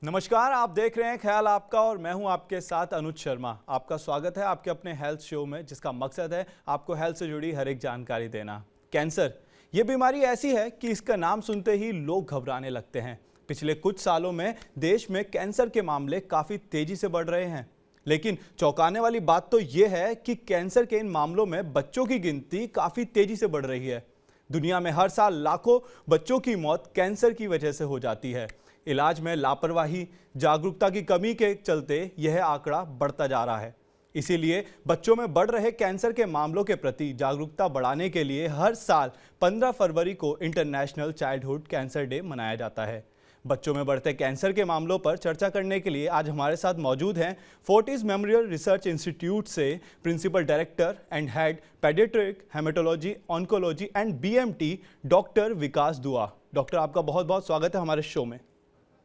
नमस्कार, आप देख रहे हैं ख्याल आपका और मैं हूं आपके साथ अनुज शर्मा। आपका स्वागत है आपके अपने हेल्थ शो में, जिसका मकसद है आपको हेल्थ से जुड़ी हर एक जानकारी देना। कैंसर ये बीमारी ऐसी है कि इसका नाम सुनते ही लोग घबराने लगते हैं। पिछले कुछ सालों में देश में कैंसर के मामले काफ़ी तेजी से बढ़ रहे हैं, लेकिन चौंकाने वाली बात तो ये है कि कैंसर के इन मामलों में बच्चों की गिनती काफ़ी तेजी से बढ़ रही है। दुनिया में हर साल लाखों बच्चों की मौत कैंसर की वजह से हो जाती है। इलाज में लापरवाही, जागरूकता की कमी के चलते यह आंकड़ा बढ़ता जा रहा है। इसीलिए बच्चों में बढ़ रहे कैंसर के मामलों के प्रति जागरूकता बढ़ाने के लिए हर साल 15 फरवरी को इंटरनेशनल चाइल्डहुड कैंसर डे मनाया जाता है। बच्चों में बढ़ते कैंसर के मामलों पर चर्चा करने के लिए आज हमारे साथ मौजूद हैं फोर्टिस मेमोरियल रिसर्च इंस्टीट्यूट से principal director and head paediatric haematology oncology and BMT doctor Vikas Dua. Doctor, आपका बहुत बहुत स्वागत है हमारे शो में।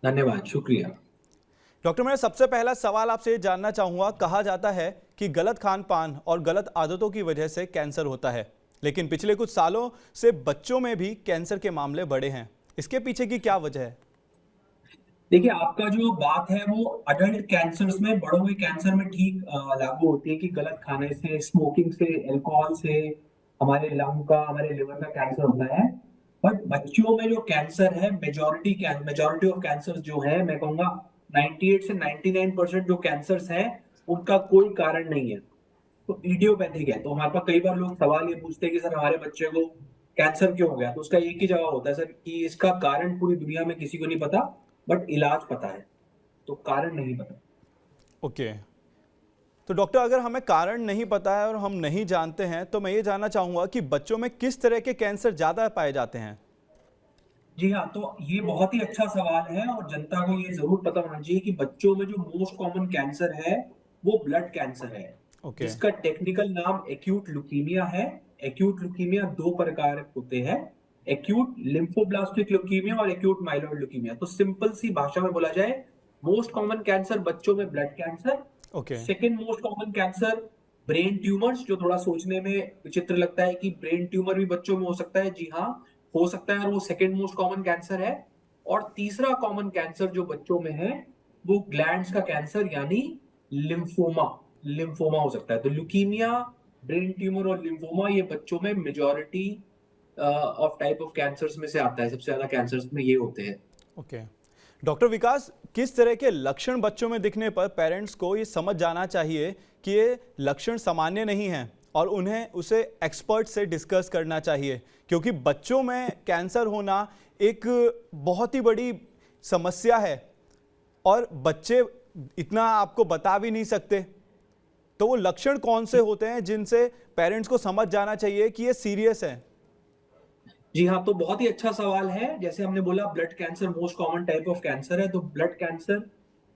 धन्यवाद, शुक्रिया। डॉक्टर, मैं सबसे पहला सवाल आपसे जानना चाहूँगा, कहा जाता है कि गलत खान पान और गलत आदतों की वजह से कैंसर होता है, लेकिन पिछले कुछ सालों से बच्चों में भी कैंसर के मामले बढ़े हैं। इसके पीछे की क्या वजह है? देखिए, आपका जो बात है वो अडल्ट कैंसर्स में, बड़ों के कैंसर में ठीक लागू होती है कि गलत खाने से, स्मोकिंग से, अल्कोहल से हमारे लंग का, हमारे लिवर का कैंसर होता है। बट बच्चों में जो कैंसर है, मेजॉरिटी ऑफ कैंसर जो है, मैं कहूंगा 98 से 99% जो कैंसर्स हैं उनका कोई कारण नहीं है, तो इडियोपैथिक है। तो हमारे पास कई बार लोग सवाल ये पूछते हैं कि सर हमारे बच्चे को कैंसर क्यों हो गया, तो उसका एक ही जवाब होता है सर कि इसका कारण पूरी दुनिया में किसी को नहीं पता, बट इलाज पता है, तो कारण नहीं पता। ओके, तो डॉक्टर, अगर हमें कारण नहीं पता है और हम नहीं जानते हैं, तो मैं ये जानना चाहूँगा कि बच्चों में किस तरह के कैंसर ज़्यादा पाए जाते हैं? जी हाँ, तो ये बहुत ही अच्छा सवाल है और जनता को ये जरूर पता होना चाहिए कि बच्चों में जो मोस्ट कॉमन कैंसर है वो ब्लड कैंसर है, ओके। जिसका टेक्निकल नाम एक्यूट ल्यूकीमिया है। एक्यूट ल्यूकीमिया दो प्रकार होते हैं, एक्यूट लिम्फोब्लास्टिक ल्यूकीमिया और एक्यूट माइलॉइड ल्यूकीमिया। तो सिंपल सी भाषा में बोला जाए, मोस्ट कॉमन कैंसर बच्चों में blood cancer. Okay. Second most common cancer brain tumours, जो थोड़ा सोचने में विचित्र लगता है कि ब्रेन ट्यूमर भी बच्चों में हो सकता है। जी हाँ, हो सकता है, और वो सेकेंड मोस्ट कॉमन कैंसर है। और तीसरा कॉमन कैंसर जो बच्चों में है वो ग्लैंड्स का कैंसर, यानी लिम्फोमा। लिम्फोमा हो सकता है। तो ल्यूकीमिया, ब्रेन ट्यूमर और लिम्फोमा ये बच्चों में majority of type of cancers में से आता है। सबसे ज्यादा कैंसर्स में ये होते हैं। ओके, डॉक्टर विकास, किस तरह के लक्षण बच्चों में दिखने पर पेरेंट्स को ये समझ जाना चाहिए कि ये लक्षण सामान्य नहीं हैं और उन्हें उसे एक्सपर्ट से डिस्कस करना चाहिए? क्योंकि बच्चों में कैंसर होना एक बहुत ही बड़ी समस्या है और बच्चे इतना आपको बता भी नहीं सकते। तो वो लक्षण कौन से होते हैं जिनसे पेरेंट्स को समझ जाना चाहिए कि ये सीरियस है? जी हाँ, तो बहुत ही अच्छा सवाल है। जैसे हमने बोला, blood cancer most common type of cancer है। तो ब्लड कैंसर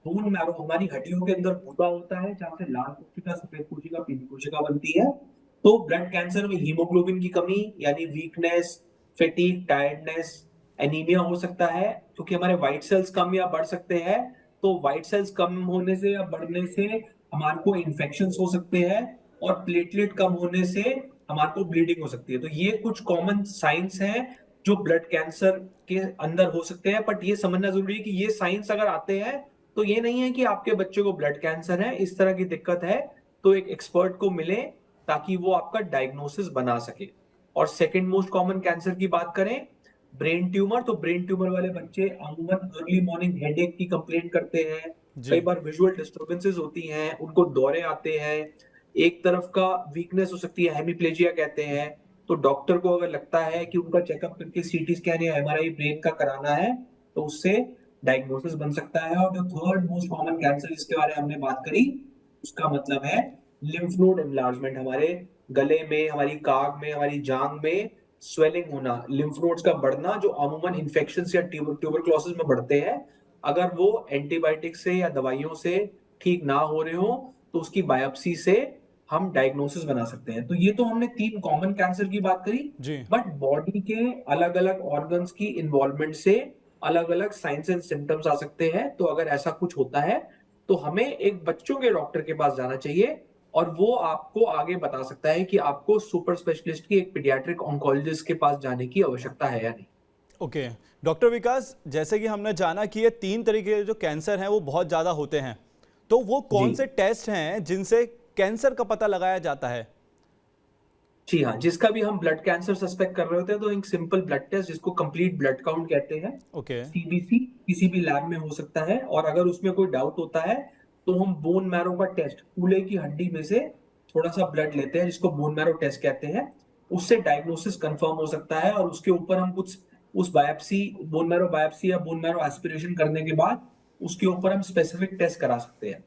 बोन मैरो, हमारी हड्डियों के अंदर गूदा होता है, जहाँ से लाल कोशिका, सफेद कोशिका, पीली कोशिका बनती है। तो ब्लड कैंसर में हीमोग्लोबिन की कमी, यानी वीकनेस, फैटीग, टायर्डनेस, एनीमिया हो सकता है, क्योंकि हमारे व्हाइट सेल्स कम या बढ़ सकते हैं। तो व्हाइट सेल्स कम होने से या बढ़ने से हमारे को इन्फेक्शन हो सकते हैं, और प्लेटलेट कम होने से हमारे को ब्लीडिंग हो सकती है। तो ये कुछ कॉमन साइंस हैं जो ब्लड कैंसर के अंदर हो सकते हैं। बट ये समझना जरूरी है कि ये साइंस अगर आते हैं तो ये नहीं है कि आपके बच्चे को ब्लड कैंसर है। इस तरह की दिक्कत है तो एक एक्सपर्ट को मिले, ताकि वो आपका डायग्नोसिस बना सके। और सेकेंड मोस्ट कॉमन कैंसर की बात करें, ब्रेन ट्यूमर, तो ब्रेन ट्यूमर वाले बच्चे अमूमन अर्ली मॉर्निंग हेडेक की कंप्लेंट करते हैं। कई जी। बार विजुअल डिस्टर्बेंसेस होती हैं, उनको दौरे आते हैं, एक तरफ का वीकनेस हो सकती है, हेमीप्लेजिया कहते हैं। तो डॉक्टर को अगर लगता है कि उनका चेकअप करके सीटी स्कैन या एमआरआई ब्रेन का कराना है, तो उससे डायग्नोसिस बन सकता है। और जो थर्ड मोस्ट कॉमन कैंसर जिसके बारे में हमने बात करी, उसका मतलब है लिम्फ नोड एनलार्जमेंट। हमारे गले में, हमारी काग में, हमारी जांग में स्वेलिंग होना, लिम्फ नोड्स का बढ़ना, जो अमूमन इन्फेक्शन या ट्यूबरक्लोसिस में बढ़ते हैं। अगर वो एंटीबायोटिक से या दवाइयों से ठीक ना हो रहे हो, तो उसकी बायोप्सी से हम डायग्नोसिस बना सकते हैं। तो ये तो हमने तीन कॉमन कैंसर की बात करी। जी। बट बॉडी के अलग अलग ऑर्गन्स की इन्वॉल्वमेंट से अलग अलग साइंस एंड सिम्टम्स आ सकते हैं। तो अगर ऐसा कुछ होता है तो हमें एक बच्चों के डॉक्टर के पास जाना चाहिए, और वो आपको आगे बता सकता है कि आपको सुपर स्पेशलिस्ट की, एक पीडियाट्रिक ऑन्कोलॉजिस्ट के पास जाने की आवश्यकता है या नहीं। ओके। डॉक्टर विकास, जैसे कि हमने जाना कि ये 3 तरीके के जो कैंसर हैं वो बहुत ज़्यादा होते हैं, तो वो जी। कौन से टेस्ट हैं जिनसे कैंसर का पता लगाया जाता है? जी हाँ, जिसका भी हम ब्लड कैंसर सस्पेक्ट कर रहे होते हैं तो एक सिंपल ब्लड टेस्ट जिसको कंप्लीट ब्लड काउंट कहते हैं, ओके। सीबीसी किसी भी लैब में हो सकता है। और अगर उसमें कोई डाउट होता है तो हम बोन मैरो का टेस्ट, कूल्हे की हड्डी में से थोड़ा सा ब्लड लेते हैं जिसको बोन मैरो टेस्ट कहते हैं। उससे डायग्नोसिस कंफर्म हो सकता है और उसके ऊपर हम कुछ उस बायोप्सी, बोन मैरो बायोप्सी या बोन मैरो एस्पिरेशन करने के बाद उसके ऊपर हम स्पेसिफिक टेस्ट करा सकते हैं।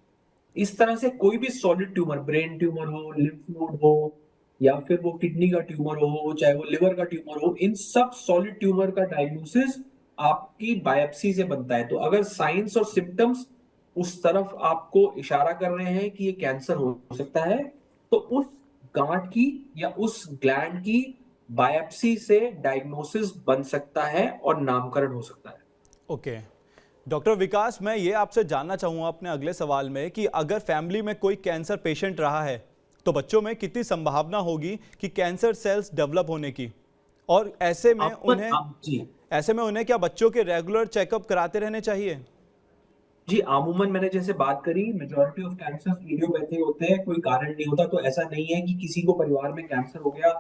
इस तरह से कोई भी सॉलिड ट्यूमर, ब्रेन ट्यूमर हो, लिम्फ नोड हो, या फिर वो किडनी का ट्यूमर हो, चाहे वो लिवर का ट्यूमर हो, इन सब सॉलिड ट्यूमर का डायग्नोसिस आपकी बायोप्सी से बनता है। तो अगर साइंस और सिम्टम्स उस तरफ आपको इशारा कर रहे हैं कि ये कैंसर हो सकता है, तो उस गांठ की या उस ग्लैंड की बायोप्सी से डायग्नोसिस बन सकता है और नामकरण हो सकता है। ओके। डॉक्टर विकास, मैं ये आपसे जानना चाहूँगा अपने अगले सवाल में कि अगर फैमिली में कोई कैंसर पेशेंट रहा है, तो बच्चों में कितनी संभावना होगी कि कैंसर सेल्स डेवलप होने की? और जी। ऐसे में उन्हें क्या बच्चों के रेगुलर चेकअप कराते रहने चाहिए? जी, अमूमन मैंने जैसे बात करी, मेजॉरिटी ऑफ कैंसर्स इडियोपैथिक होते हैं, कोई कारण नहीं होता। तो ऐसा नहीं है कि किसी को परिवार में कैंसर हो गया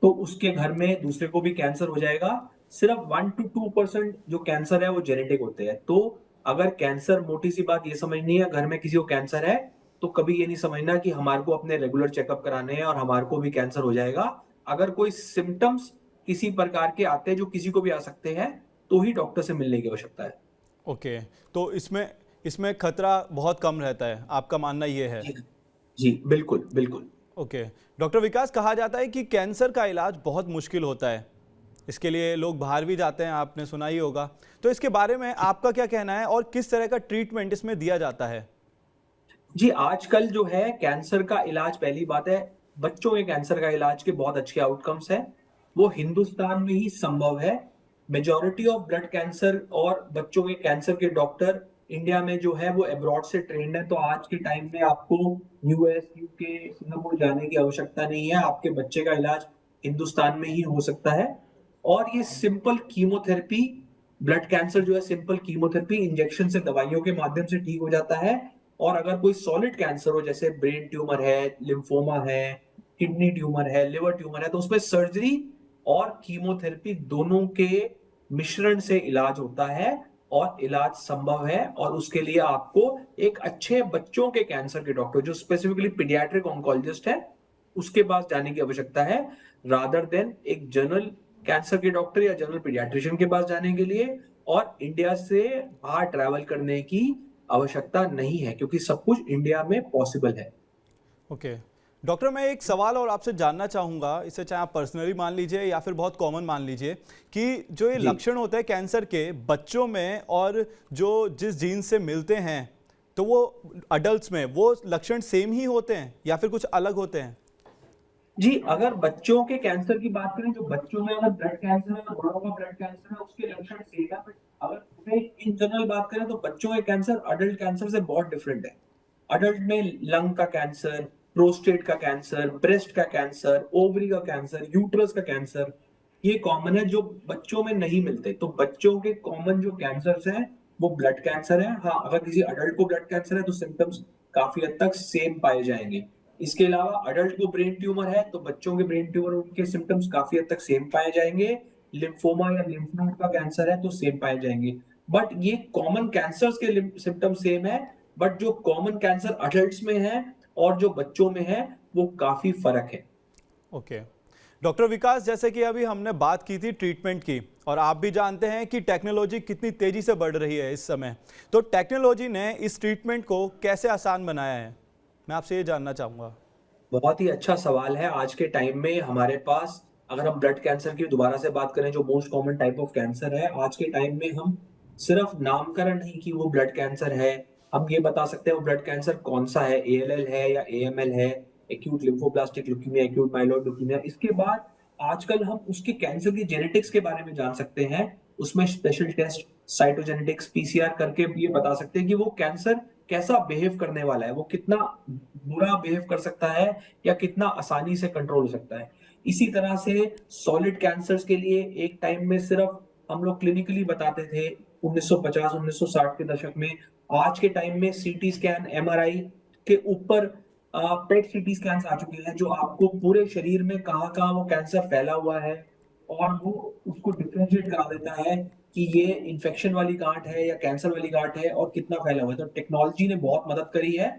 तो उसके घर में दूसरे को भी कैंसर हो जाएगा। सिर्फ 1 to 2% जो कैंसर है वो जेनेटिक होते हैं। तो अगर कैंसर, मोटी सी बात ये समझनी है, घर में किसी को कैंसर है तो कभी ये नहीं समझना कि हमारे को अपने रेगुलर चेकअप कराने हैं और हमारे को भी कैंसर हो जाएगा। अगर कोई सिम्टम्स किसी प्रकार के आते हैं जो किसी को भी आ सकते हैं, तो ही डॉक्टर से मिलने की आवश्यकता है। ओके। तो इसमें इसमें खतरा बहुत कम रहता है, आपका मानना ये है? जी, जी, बिल्कुल, बिल्कुल। ओके। डॉक्टर विकास, कहा जाता है कि कैंसर का इलाज बहुत मुश्किल होता है। इसके लिए लोग बाहर भी जाते हैं, आपने सुना ही होगा। तो इसके बारे में आपका क्या कहना है और किस तरह का ट्रीटमेंट इसमें दिया जाता है? जी, आजकल जो है कैंसर का इलाज, पहली बात है, बच्चों के कैंसर का इलाज के बहुत अच्छे आउटकम्स हैं। वो हिंदुस्तान में ही संभव है। मेजॉरिटी ऑफ ब्लड कैंसर और बच्चों के कैंसर के डॉक्टर इंडिया में जो है वो अब्रॉड से ट्रेंड है। तो आज के टाइम में आपको यूएस, यूके, सिंगापुर जाने की आवश्यकता नहीं है। आपके बच्चे का इलाज हिंदुस्तान में ही हो सकता है। और ये सिंपल कीमोथेरेपी, ब्लड कैंसर जो है सिंपल कीमोथेरेपी इंजेक्शन से, दवाइयों के माध्यम से ठीक हो जाता है। और अगर कोई सॉलिड कैंसर हो, जैसे ब्रेन ट्यूमर है, लिम्फोमा है, किडनी ट्यूमर है, लिवर ट्यूमर है, तो उसमें सर्जरी और कीमोथेरेपी दोनों के मिश्रण से इलाज होता है और इलाज संभव है। और उसके लिए आपको एक अच्छे बच्चों के कैंसर के डॉक्टर, जो स्पेसिफिकली पीडियाट्रिक ऑन्कोलॉजिस्ट है, उसके पास जाने की आवश्यकता है, रादर देन एक जनरल कैंसर के डॉक्टर या जनरल पीडियाट्रिशियन के पास जाने के लिए। और इंडिया से बाहर ट्रैवल करने की आवश्यकता नहीं है, क्योंकि सब कुछ इंडिया में पॉसिबल है। ओके। डॉक्टर, मैं एक सवाल और आपसे जानना चाहूँगा, इसे चाहे आप पर्सनली मान लीजिए या फिर बहुत कॉमन मान लीजिए, कि जो ये जी। लक्षण होते हैं कैंसर के बच्चों में और जो जिस जीन से मिलते हैं, तो वो अडल्ट्स में वो लक्षण सेम ही होते हैं या फिर कुछ अलग होते हैं? जी, अगर बच्चों के कैंसर की बात करें, जो बच्चों में अगर ब्लड कैंसर है और बड़ों का ब्लड कैंसर है, उसके लक्षण सेम है। बट अगर पूरे इन जनरल बात करें तो बच्चों के कैंसर अडल्ट कैंसर से बहुत डिफरेंट है। अडल्ट में लंग का कैंसर, प्रोस्टेट का कैंसर, ब्रेस्ट का कैंसर, ओवरी का कैंसर, यूट्रस का कैंसर, ये कॉमन है जो बच्चों में नहीं मिलते। तो बच्चों के कॉमन जो कैंसर्स हैं वो ब्लड कैंसर है। हाँ, अगर किसी अडल्ट को ब्लड कैंसर है तो सिम्टम्स काफी हद तक सेम पाए जाएंगे। इसके अलावा अडल्ट को ब्रेन ट्यूमर है तो बच्चों के ब्रेन ट्यूमर, उनके सिम्टम्स काफी हद तक सेम पाए जाएंगे। लिम्फोमा या लिम्फ नोड का कैंसर है तो सेम पाए जाएंगे। बट ये कॉमन कैंसर्स के सिम्टम सेम है। बट जो कॉमन कैंसर अडल्ट्स में है और जो बच्चों में है वो काफी फर्क है। ओके। डॉक्टर विकास, जैसे कि अभी हमने बात की थी ट्रीटमेंट की, और आप भी जानते हैं कि टेक्नोलॉजी कितनी तेज़ी से बढ़ रही है इस समय, तो टेक्नोलॉजी ने इस ट्रीटमेंट को कैसे आसान बनाया है? मैं आपसे ये जानना चाहूँगा। बहुत ही अच्छा सवाल है। आज के टाइम में हमारे पास, अगर हम ब्लड कैंसर की दोबारा से बात करें, जो most common type of cancer है, आज के टाइम में हम सिर्फ नामकरण नहीं कि वो ब्लड कैंसर है, हम ये बता सकते हैं वो ब्लड कैंसर कौन सा है, एएलएल है या एएमएल है, acute lymphoblastic leukaemia, acute myeloid leukaemia. इसके बाद आजकल हम उसके कैंसर की जेनेटिक्स के बारे में जान सकते हैं। उसमें स्पेशल टेस्ट, साइटोजेनेटिक्स, पीसीआर करके ये बता सकते हैं कि वो कैंसर कैसा बिहेव करने वाला है, वो कितना बुरा बिहेव कर सकता है या कितना आसानी से कंट्रोल हो सकता है। इसी तरह से सॉलिड कैंसर्स के लिए एक टाइम में सिर्फ हम लोग क्लिनिकली बताते थे 1950-1960 के दशक में। आज के टाइम में सीटी स्कैन, एमआरआई के ऊपर पेट सीटी स्कैन्स आ चुके हैं, जो आपको पूरे शरीर में कहाँ-कहाँ वो कैंसर फैला हुआ है और वो उसको डिफरेंशिएट करा देता है कि ये इन्फेक्शन वाली गांठ है या कैंसर वाली गांठ है और कितना फैला हुआ है। तो टेक्नोलॉजी ने बहुत मदद करी है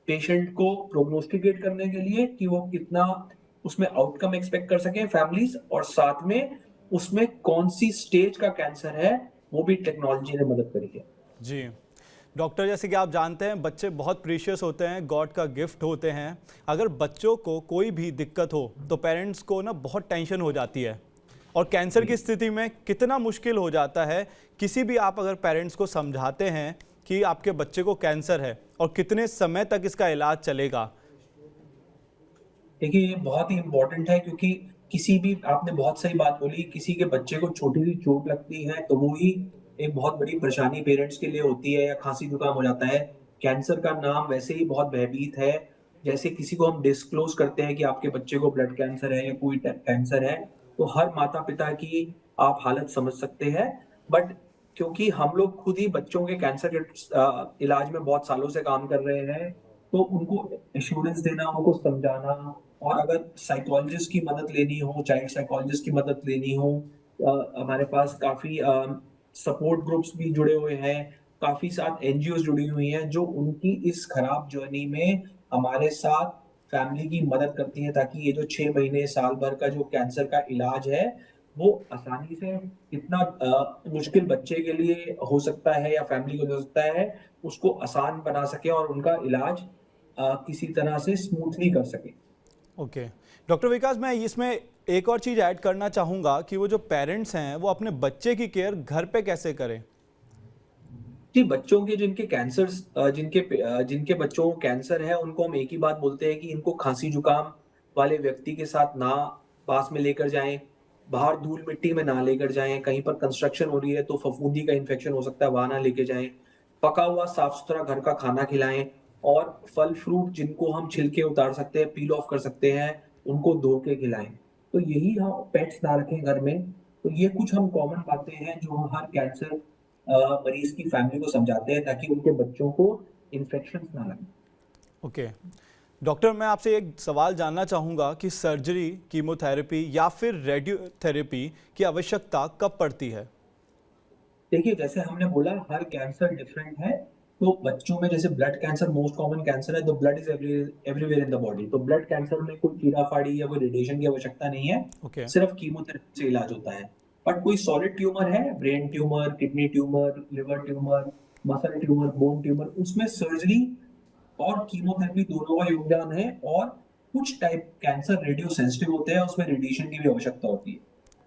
पेशेंट को प्रोग्नोस्टिकेट करने के लिए कि वो कितना उसमें आउटकम एक्सपेक्ट कर सकें फैमिलीज, और साथ में उसमें कौन सी स्टेज का कैंसर है वो भी टेक्नोलॉजी ने मदद करी है। जी डॉक्टर, जैसे कि आप जानते हैं बच्चे बहुत प्रीशियस होते हैं, गॉड का गिफ्ट होते हैं। अगर बच्चों को कोई भी दिक्कत हो तो पेरेंट्स को ना बहुत टेंशन हो जाती है, और कैंसर की स्थिति में कितना मुश्किल हो जाता है। किसी भी आप अगर पेरेंट्स को समझाते हैं कि आपके बच्चे को कैंसर है और कितने समय तक इसका इलाज चलेगा। देखिए, ये बहुत ही इम्पोर्टेंट है क्योंकि किसी भी, आपने बहुत सही बात बोली, किसी के बच्चे को छोटी सी चोट लगती है तो वो ही एक बहुत बड़ी परेशानी पेरेंट्स के लिए होती है, या खांसी जुकाम हो जाता है। कैंसर का नाम वैसे ही बहुत भयभीत है। जैसे किसी को हम डिस्क्लोज करते हैं कि आपके बच्चे को ब्लड कैंसर है या कोई कैंसर है, तो हर माता पिता की आप हालत समझ सकते हैं। बट क्योंकि हम लोग खुद ही बच्चों के कैंसर के इलाज में बहुत सालों से काम कर रहे हैं, तो उनको एश्योरेंस देना, उनको समझाना, और अगर साइकोलॉजिस्ट की मदद लेनी हो, चाइल्ड साइकोलॉजिस्ट की मदद लेनी हो, हमारे पास काफ़ी सपोर्ट ग्रुप्स भी जुड़े हुए हैं, काफ़ी साथ एनजीओज़ जुड़ी हुई हैं, जो उनकी इस खराब जर्नी में हमारे साथ फैमिली की मदद करती हैं, ताकि ये जो 6 महीने, साल भर का जो कैंसर का इलाज है, वो आसानी से, इतना मुश्किल बच्चे के लिए हो सकता है या फैमिली को हो सकता है, उसको आसान बना सकें और उनका इलाज किसी तरह से स्मूथली कर सकें। ओके डॉक्टर विकास, मैं इसमें एक और चीज़ ऐड करना चाहूँगा कि वो जो पेरेंट्स हैं वो अपने बच्चे की केयर घर पे कैसे करें। जी, बच्चों के जिनके कैंसर्स जिनके बच्चों को कैंसर है, उनको हम एक ही बात बोलते हैं कि इनको खांसी-जुकाम वाले व्यक्ति के साथ ना पास में लेकर जाएँ, बाहर धूल-मिट्टी में ना लेकर जाएँ, कहीं पर कंस्ट्रक्शन हो रही है तो फफूंदी का इन्फेक्शन हो सकता है, वहाँ ना लेके जाएँ। पका हुआ साफ-सुथरा घर का खाना खिलाएँ, और फल-फ्रूट जिनको हम छिलके उतार सकते हैं, पील ऑफ कर सकते हैं, उनको धो के खिलाएँ। तो यही, हम पेट्स ना रखें घर में। तो ये कुछ हम कॉमन बातें हैं जो हर कैंसर मरीज की फैमिली को समझाते हैं, ताकि उनके बच्चों को इन्फेक्शंस ना लगें। ओके डॉक्टर, मैं आपसे एक सवाल जानना चाहूँगा कि सर्जरी, कीमोथेरेपी या फिर रेडियोथेरेपी की आवश्यकता कब पड़ती है। देखिए, जैसे हमने बोला, हर कैंसर डिफरेंट है। तो बच्चों में जैसे blood cancer most common cancer है, तो blood is everywhere in the body. तो ब्लड कैंसर में कोई चीरा-फाड़ी या कोई रेडिएशन की आवश्यकता नहीं है, ओके सिर्फ कीमोथेरेपी से इलाज होता है। बट कोई सॉलिड ट्यूमर है, brain tumour, kidney tumour, liver tumour, muscle tumour, bone tumour, उसमें सर्जरी और कीमोथेरेपी दोनों का योगदान है। और कुछ टाइप कैंसर रेडियो सेंसिटिव होते हैं, उसमें रेडिएशन की भी आवश्यकता होती है।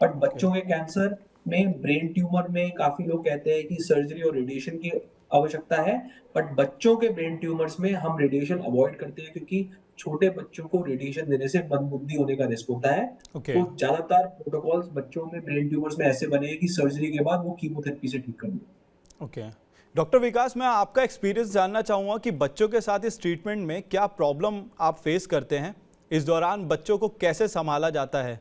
बट ओके बच्चों के कैंसर में, ब्रेन ट्यूमर में, काफी लोग कहते हैं कि सर्जरी और रेडिएशन की आवश्यकता है। बट बच्चों के ब्रेन ट्यूमर्स में हम रेडिएशन अवॉइड करते हैं, क्योंकि छोटे बच्चों को रेडिएशन देने से मंदबुद्धि होने का रिस्क होता है। ओके तो ज्यादातर प्रोटोकॉल्स बच्चों में ब्रेन ट्यूमर्स में ऐसे बने हैं कि सर्जरी के बाद वो कीमोथेरेपी से ठीक कर दें। ओके डॉक्टर विकास, मैं आपका एक्सपीरियंस जानना चाहूँगा कि बच्चों के साथ इस ट्रीटमेंट में क्या प्रॉब्लम आप फेस करते हैं, इस दौरान बच्चों को कैसे संभाला जाता है।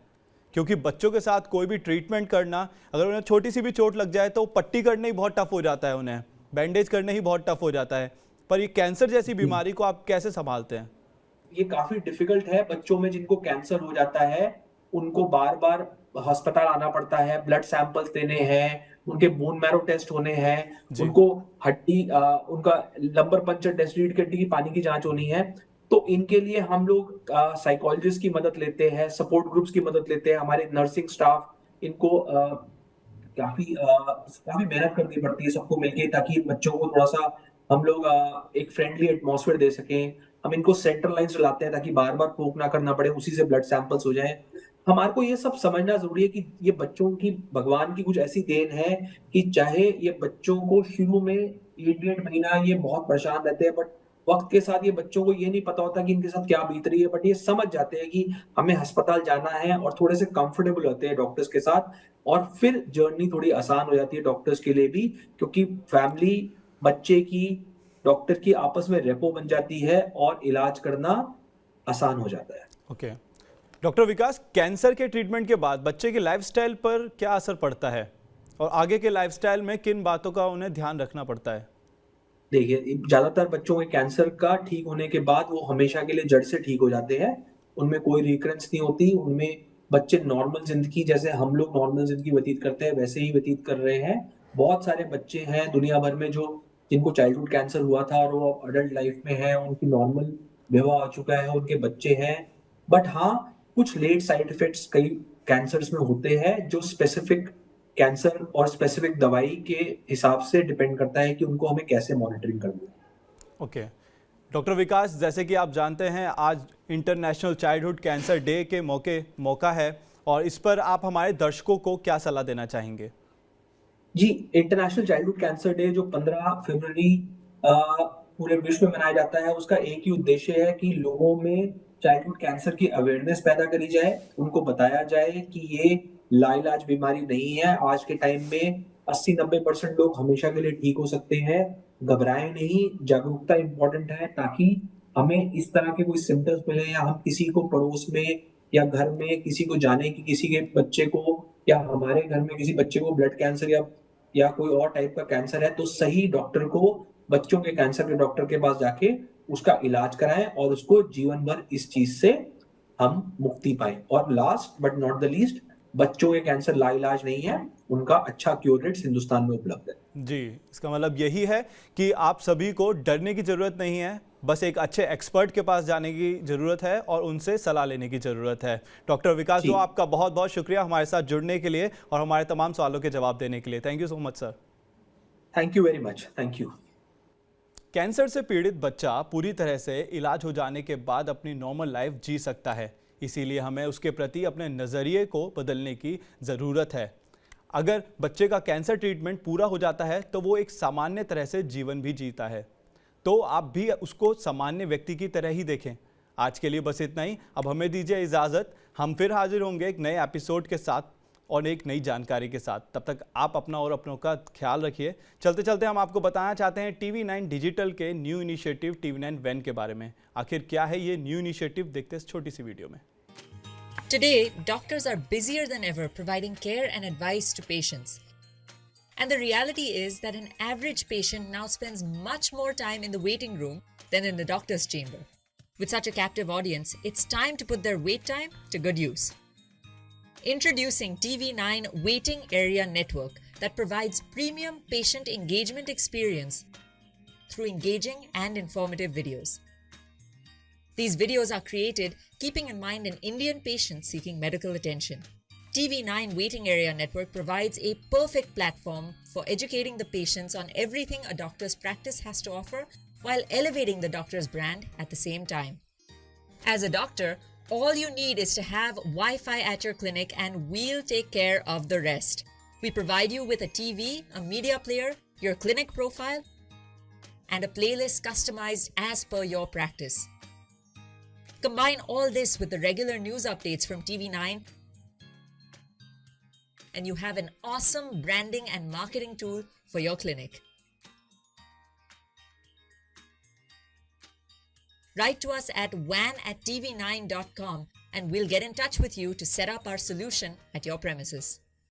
क्योंकि बच्चों के साथ कोई भी ट्रीटमेंट करना, अगर उन्हें छोटी सी भी चोट लग जाए तो पट्टी करना ही बहुत टफ हो जाता है, उन्हें बैंडेज करना ही बहुत टफ हो जाता है। पर ये कैंसर जैसी बीमारी को आप कैसे संभालते हैं। ये काफी डिफिकल्ट है। बच्चों में जिनको कैंसर हो जाता है, उनको बार बार अस्पताल आना पड़ता है, ब्लड सैंपल्स देने हैं, उनके बोन मैरो टेस्ट होने हैं, जी उनको उनका लंबर पंचर टेस्ट, रीढ़ की हड्डी की पानी की जांच होनी है। तो इनके लिए हम लोग साइकोलॉजिस्ट की मदद लेते हैं, सपोर्ट ग्रुप्स की मदद लेते हैं, हमारे नर्सिंग स्टाफ इनको काफी मेहनत करनी पड़ती है सबको मिलके, ताकि बच्चों को थोड़ा सा हम लोग एक फ्रेंडली एटमॉस्फेयर दे सकें। हम इनको सेंट्रल लाइन्स चलाते हैं ताकि बार बार पोक ना करना पड़े, उसी से ब्लड सैंपल्स हो जाए। हमारे को ये सब समझना जरूरी है कि ये बच्चों की, भगवान की कुछ ऐसी देन है कि चाहे ये बच्चों को शुरू में 8 महीना ये बहुत परेशान रहते हैं, बट वक्त के साथ ये बच्चों को ये नहीं पता होता कि इनके साथ क्या बीत रही है, बट ये समझ जाते हैं कि हमें अस्पताल जाना है, और थोड़े से कंफर्टेबल होते हैं डॉक्टर्स के साथ, और फिर जर्नी थोड़ी आसान हो जाती है डॉक्टर्स के लिए भी, क्योंकि फैमिली, बच्चे की, डॉक्टर की आपस में रेपो बन जाती है और इलाज करना आसान हो जाता है। ओके डॉक्टर विकास, कैंसर के ट्रीटमेंट के बाद बच्चे के लाइफस्टाइल पर क्या असर पड़ता है और आगे के लाइफस्टाइल में किन बातों का उन्हें ध्यान रखना पड़ता है? देखिए, ज्यादातर बच्चों के कैंसर का ठीक होने के बाद वो हमेशा के लिए जड़ से ठीक हो जाते हैं। उनमें कोई रिकरेंस नहीं होती। उनमें बच्चे नॉर्मल जिंदगी, जैसे हम लोग नॉर्मल जिंदगी व्यतीत करते हैं, वैसे ही व्यतीत कर रहे हैं। बहुत सारे बच्चे हैं दुनिया भर में जो जिनको चाइल्डहुड कैंसर हुआ था और वो अब अडल्ट लाइफ में है, उनकी नॉर्मल विवाह हो चुका है, उनके बच्चे हैं। बट हाँ, कुछ लेट साइड इफेक्ट्स कई कैंसर्स में होते हैं जो स्पेसिफिक कैंसर और स्पेसिफिक दवाई के हिसाब से डिपेंड करता है कि उनको हमें कैसे मॉनिटरिंग करनी है। ओके। डॉक्टर विकास, जैसे कि आप जानते हैं आज इंटरनेशनल चाइल्डहुड कैंसर डे के मौका है, और इस पर आप हमारे दर्शकों को क्या सलाह देना चाहेंगे? जी, इंटरनेशनल चाइल्डहुड कैंसर डे जो 15 फरवरी पूरे विश्व में मनाया जाता है, उसका एक ही उद्देश्य है कि लोगों में चाइल्डहुड कैंसर की अवेयरनेस पैदा करी जाए, उनको बताया जाए कि ये लाइलाज बीमारी नहीं है। आज के टाइम में 80-90% लोग हमेशा के लिए ठीक हो सकते हैं। घबराएं नहीं, जागरूकता इंपॉर्टेंट है, ताकि हमें इस तरह के कोई सिम्टम्स मिले या हम किसी को पड़ोस में या घर में किसी को जाने कि किसी के बच्चे को या हमारे घर में किसी बच्चे को ब्लड कैंसर या कोई और टाइप का कैंसर है, तो सही डॉक्टर को, बच्चों के कैंसर के डॉक्टर के पास जाके उसका इलाज कराएं और उसको जीवन भर इस चीज से हम मुक्ति पाएं। और last but not the least, बच्चों के कैंसर लाइलाज नहीं है, उनका अच्छा क्योर रेट्स हिंदुस्तान में उपलब्ध है। जी, इसका मतलब यही है कि आप सभी को डरने की ज़रूरत नहीं है, बस एक अच्छे एक्सपर्ट के पास जाने की ज़रूरत है और उनसे सलाह लेने की ज़रूरत है। डॉक्टर विकास जी, जो, आपका बहुत बहुत शुक्रिया हमारे साथ जुड़ने के लिए और हमारे तमाम सवालों के जवाब देने के लिए। Thank you so much sir. Thank you very much. Thank you. Cancer से पीड़ित बच्चा पूरी तरह से इलाज हो जाने के बाद अपनी नॉर्मल लाइफ जी सकता है, इसीलिए हमें उसके प्रति अपने नज़रिए को बदलने की ज़रूरत है। अगर बच्चे का कैंसर ट्रीटमेंट पूरा हो जाता है तो वो एक सामान्य तरह से जीवन भी जीता है, तो आप भी उसको सामान्य व्यक्ति की तरह ही देखें। आज के लिए बस इतना ही। अब हमें दीजिए इजाज़त। हम फिर हाजिर होंगे एक नए एपिसोड के साथ और एक नई जानकारी के साथ। तब तक आप अपना और अपनों का ख्याल रखिए। चलते चलते हम आपको बताना चाहते हैं TV9 डिजिटल के न्यू इनिशिएटिव TV9 वैन के बारे में। आखिर क्या है ये न्यू इनिशिएटिव, देखते हैं इस छोटी सी वीडियो में। Today, doctors are busier than ever providing care and advice to patients. And the reality is that an average patient now spends much more time in the waiting room than in the doctor's chamber. With such a captive audience, it's time to put their wait time to good use. Introducing TV9 Waiting Area Network that provides premium patient engagement experience through engaging and informative videos. These videos are created keeping in mind an Indian patient seeking medical attention. TV9 Waiting Area Network provides a perfect platform for educating the patients on everything a doctor's practice has to offer while elevating the doctor's brand at the same time. As a doctor, all you need is to have Wi-Fi at your clinic and we'll take care of the rest. We provide you with a TV, a media player, your clinic profile, and a playlist customized as per your practice. Combine all this with the regular news updates from TV9 and you have an awesome branding and marketing tool for your clinic. Write to us at van@tv9.com and we'll get in touch with you to set up our solution at your premises.